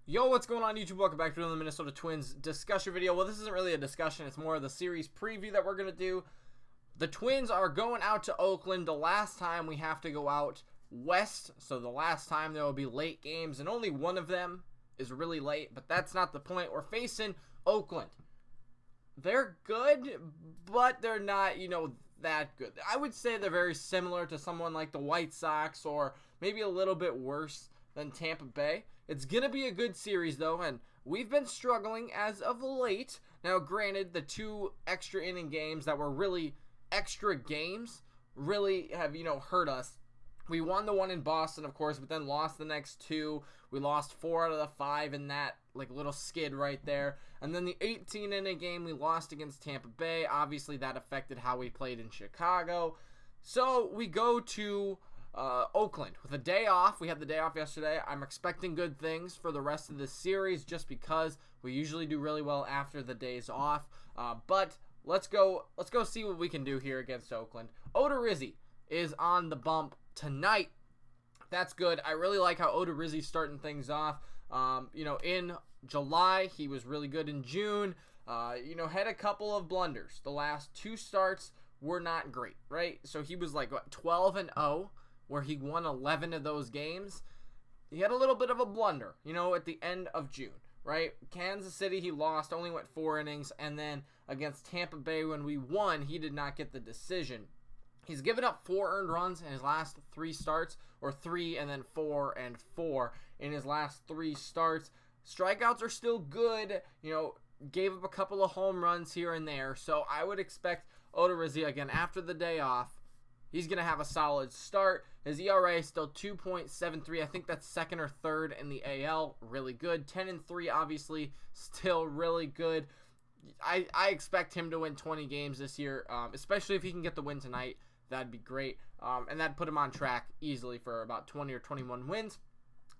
Yo, what's going on YouTube? Welcome back to the Minnesota Twins discussion video. Well, this isn't really a discussion. It's more of the series preview that we're going to do. The Twins are going out to Oakland. The last time we have to go out west. So the last time there will be late games. And only one of them is really late. But that's not the point. We're facing Oakland. They're good, but they're not, that good. I would say they're very similar to someone like the White Sox or maybe a little bit worse than Tampa Bay. It's going to be a good series, though, and we've been struggling as of late. Now, granted, the two extra inning games that were really extra games really have, hurt us. We won the one in Boston, of course, but then lost the next two. We lost 4 out of the 5 in that little skid right there. And then the 18-inning game we lost against Tampa Bay. Obviously, that affected how we played in Chicago. So we go to Oakland with a day off. We had the day off yesterday. I'm expecting good things for the rest of this series just because we usually do really well after the days off. But let's go see what we can do here against Oakland. Odorizzi is on the bump tonight. That's good. I really like how Odorizzi's starting things off. In July, he was really good in June. Had a couple of blunders. The last 2 starts were not great, right? So he was 12-0. Where he won 11 of those games. He had a little bit of a blunder, at the end of June, right? Kansas City, he lost, only went 4 innings, and then against Tampa Bay when we won, he did not get the decision. He's given up 4 earned runs in his last 3 starts, or 3 and then 4 and 4 in his last 3 starts. Strikeouts are still good, gave up a couple of home runs here and there, so I would expect Odorizzi, again, after the day off, he's going to have a solid start. His ERA is still 2.73. I think that's second or third in the AL. Really good. 10-3, obviously, still really good. I expect him to win 20 games this year, especially if he can get the win tonight. That'd be great. And that'd put him on track easily for about 20 or 21 wins.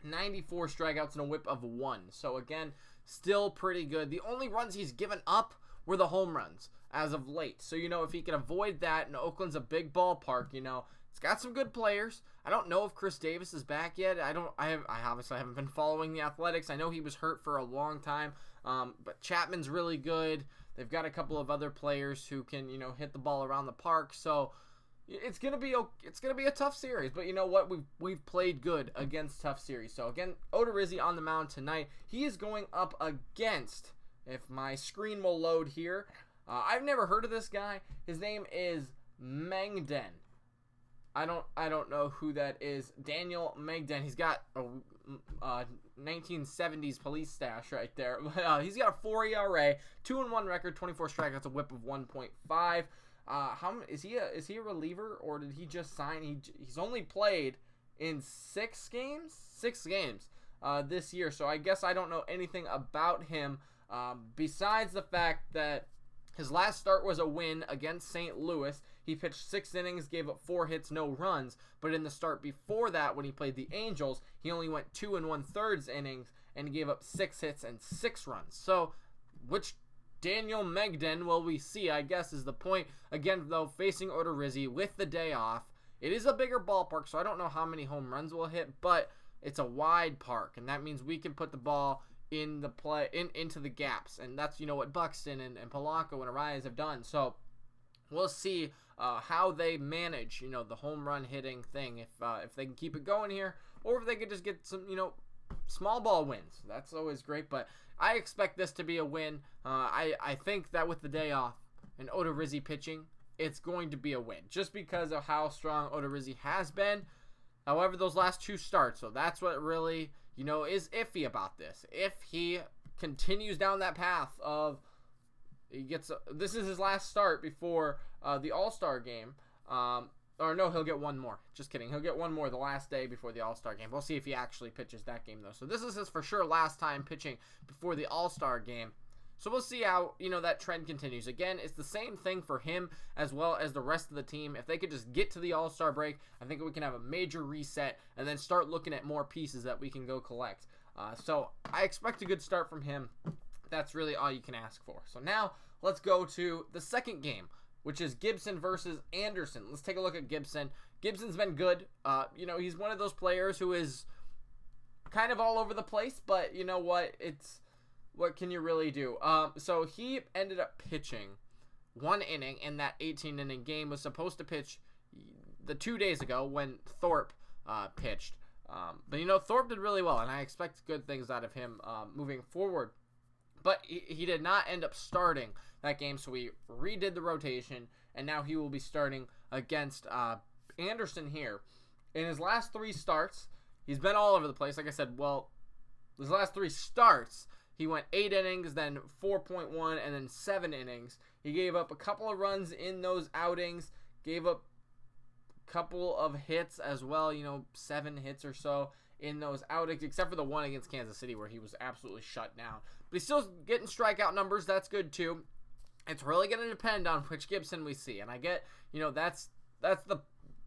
94 strikeouts and a whip of 1. So, again, still pretty good. The only runs he's given up were the home runs as of late. So, if he can avoid that, and Oakland's a big ballpark, it's got some good players. I don't know if Chris Davis is back yet. I obviously haven't been following the Athletics. I know he was hurt for a long time, but Chapman's really good. They've got a couple of other players who can, hit the ball around the park. So it's gonna be a tough series. But you know what? We've played good against tough series. So again, Odorizzi on the mound tonight. He is going up against, if my screen will load here. I've never heard of this guy. His name is Mangden. I don't know who that is. Daniel Mangden. He's got a 1970s police stash right there. He's got a 4 ERA, 2-1 record, 24 strikeouts, a whip of 1.5. Is he a reliever or did he just sign? He's only played in 6 games this year. So I guess I don't know anything about him besides the fact that his last start was a win against St. Louis. He pitched 6 innings, gave up 4 hits, no runs. But in the start before that, when he played the Angels, he only went 2 1/3 innings and gave up 6 hits and 6 runs. So, which Daniel Mangden will we see, I guess, is the point. Again, though, facing Odorizzi with the day off. It is a bigger ballpark, so I don't know how many home runs we'll hit, but it's a wide park, and that means we can put the ball in the play into the gaps, and that's what Buxton and Polanco and Arias have done. So we'll see how they manage the home run hitting thing, if they can keep it going here, or if they could just get some small ball wins. That's always great, but I expect this to be a win. I think that with the day off and Odorizzi pitching, it's going to be a win just because of how strong Odorizzi has been. However, those last 2 starts, so that's what really is iffy about this. If he continues down that path of this is his last start before the All-Star game, or no, he'll get one more. Just kidding. He'll get one more the last day before the All-Star game. We'll see if he actually pitches that game, though. So this is his for sure last time pitching before the All-Star game. So we'll see how, that trend continues. Again, it's the same thing for him as well as the rest of the team. If they could just get to the All-Star break, I think we can have a major reset and then start looking at more pieces that we can go collect. So I expect a good start from him. That's really all you can ask for. So now let's go to the second game, which is Gibson versus Anderson. Let's take a look at Gibson. Gibson's been good. He's one of those players who is kind of all over the place, but you know what? What can you really do? So he ended up pitching 1 inning in that 18-inning game. Was supposed to pitch the 2 days ago when Thorpe pitched. But Thorpe did really well, and I expect good things out of him moving forward. But he did not end up starting that game, so we redid the rotation, and now he will be starting against Anderson here. In his last 3 starts, he's been all over the place. Like I said, his last 3 starts, he went 8 innings, then 4.1, and then 7 innings. He gave up a couple of runs in those outings, gave up a couple of hits as well, 7 hits or so in those outings, except for the one against Kansas City where he was absolutely shut down. But he's still getting strikeout numbers. That's good too. It's really going to depend on which Gibson we see. And I get, that's the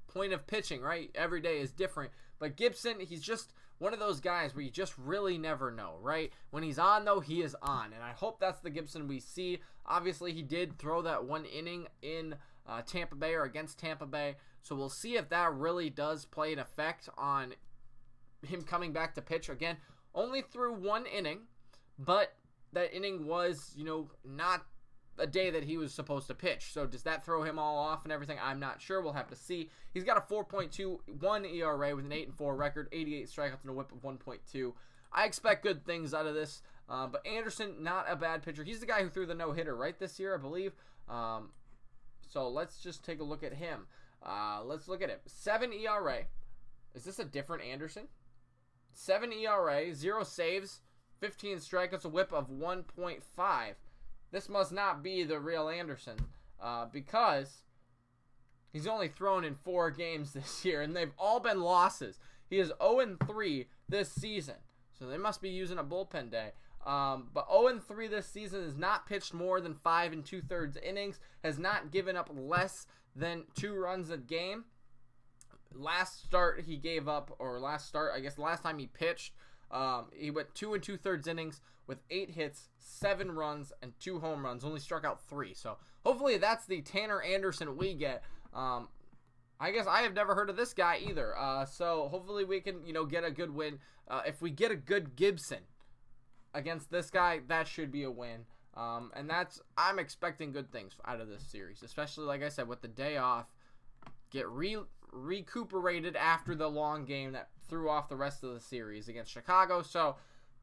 point of pitching, right? Every day is different. But Gibson, he's just one of those guys where you just really never know, right? When he's on, though, he is on. And I hope that's the Gibson we see. Obviously, he did throw that 1 inning in Tampa Bay or against Tampa Bay. So we'll see if that really does play an effect on him coming back to pitch. Again, only threw 1 inning, but that inning was, not a day that he was supposed to pitch. So does that throw him all off and everything? I'm not sure. We'll have to see. He's got a 4.21 ERA with an 8-4 record, 88 strikeouts and a whip of 1.2. I expect good things out of this. But Anderson, not a bad pitcher. He's the guy who threw the no-hitter, right, this year, I believe. So let's just take a look at him. Let's look at it. 7 ERA. Is this a different Anderson? 7 ERA, 0 saves, 15 strikeouts, a whip of 1.5. This must not be the real Anderson because he's only thrown in 4 games this year, and they've all been losses. He is 0-3 this season, so they must be using a bullpen day. But 0-3 this season, has not pitched more than 5 2/3 innings, has not given up less than 2 runs a game. Last time he pitched, he went 2 2/3 innings with 8 hits, 7 runs, and 2 home runs. Only struck out 3. So hopefully that's the Tanner Anderson we get. I guess I have never heard of this guy either. So hopefully we can, get a good win. If we get a good Gibson against this guy, that should be a win. And I'm expecting good things out of this series, especially, like I said, with the day off. Get recuperated after the long game that threw off the rest of the series against Chicago. So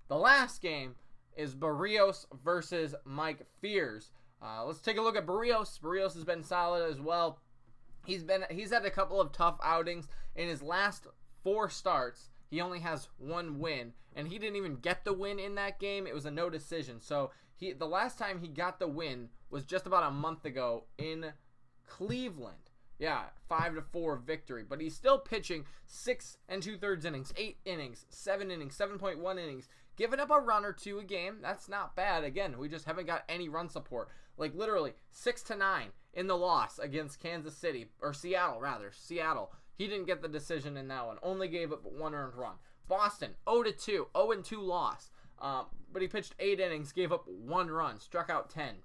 the last game is Berrios versus Mike Fiers. Let's take a look at Berrios. Berrios has been solid as well. He's had a couple of tough outings. In his last 4 starts, he only has 1 win, and he didn't even get the win in that game. It was a no decision. So the last time he got the win was just about a month ago in Cleveland. Yeah, 5-4 victory. But he's still pitching 6 2/3 innings, 8 innings, 7 innings, 7.1 innings, giving up a run or 2 a game. That's not bad. Again, we just haven't got any run support. Like literally 6-9 in the loss against Kansas City, or Seattle rather. Seattle. He didn't get the decision in that one. Only gave up 1 earned run. Boston 0-2, 0-2 loss. But he pitched 8 innings, gave up 1 run, struck out 10.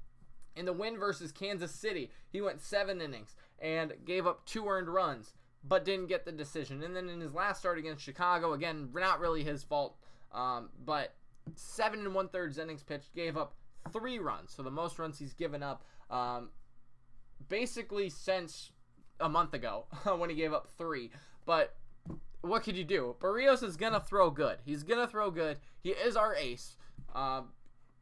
In the win versus Kansas City, he went 7 innings and gave up 2 earned runs, but didn't get the decision. And then in his last start against Chicago, again, not really his fault, but 7 1/3 innings pitched, gave up 3 runs. So the most runs he's given up basically since a month ago when he gave up 3. But what could you do? Berrios is going to throw good. He's going to throw good. He is our ace.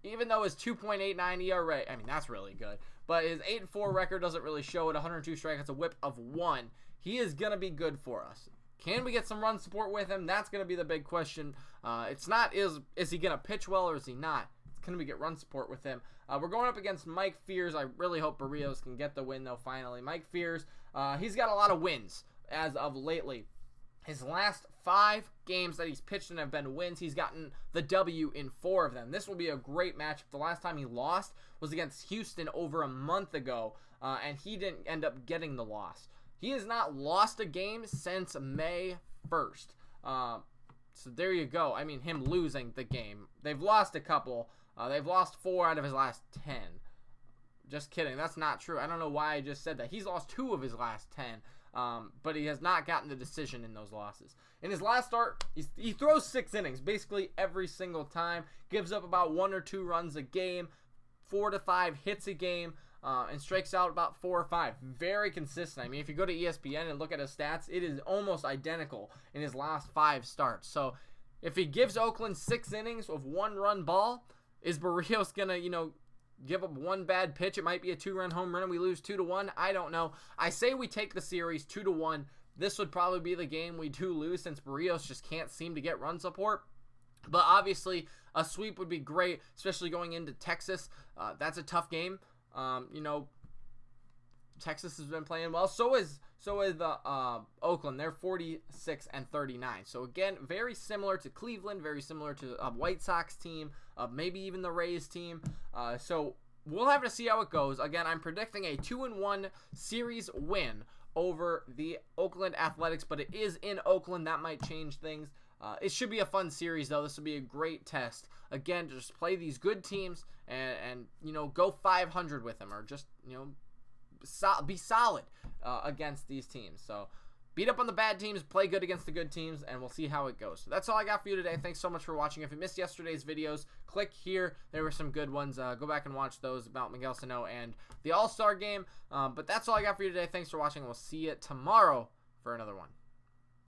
Even though his 2.89 ERA, I mean, that's really good. But his 8-4 record doesn't really show it. 102 strikeouts, a whip of 1. He is going to be good for us. Can we get some run support with him? That's going to be the big question. It's not, is he going to pitch well or is he not? Can we get run support with him? We're going up against Mike Fiers. I really hope Berrios can get the win, though, finally. Mike Fiers, he's got a lot of wins as of lately. His last 5 games that he's pitched in have been wins. He's gotten the W in 4 of them. This will be a great matchup. The last time he lost was against Houston over a month ago, and he didn't end up getting the loss. He has not lost a game since May 1st. So there you go. I mean, him losing the game. They've lost a couple. They've lost 4 out of his last 10. Just kidding. That's not true. I don't know why I just said that. He's lost 2 of his last 10. but he has not gotten the decision in those losses. In his last start, he throws 6 innings basically every single time, gives up about 1 or 2 runs a game, 4 to 5 hits a game, and strikes out about 4 or 5. Very consistent. I mean, if you go to ESPN and look at his stats, it is almost identical in his last 5 starts. So if he gives Oakland 6 innings of 1-run ball, is Barrios going to, give up 1 bad pitch? It might be a 2-run home run and we lose 2-1. I don't know. I say we take the series 2-1. This would probably be the game we do lose since Barrios just can't seem to get run support. But obviously, a sweep would be great, especially going into Texas. That's a tough game. Texas has been playing well. So is Oakland. They're 46-39. So again, very similar to Cleveland, very similar to a White Sox team, maybe even the Rays team. So we'll have to see how it goes. Again, I'm predicting a 2-1 series win over the Oakland Athletics, but it is in Oakland. That might change things. It should be a fun series, though. This will be a great test. Again, just play these good teams and go 500 with them, or just, be solid against these teams. So beat up on the bad teams, play good against the good teams, and we'll see how it goes. So that's all I got for you today. Thanks so much for watching. If you missed yesterday's videos, click here. There were some good ones. Go back and watch those about Miguel Sano and the All-Star game. But that's all I got for you today. Thanks for watching. We'll see you tomorrow for another one.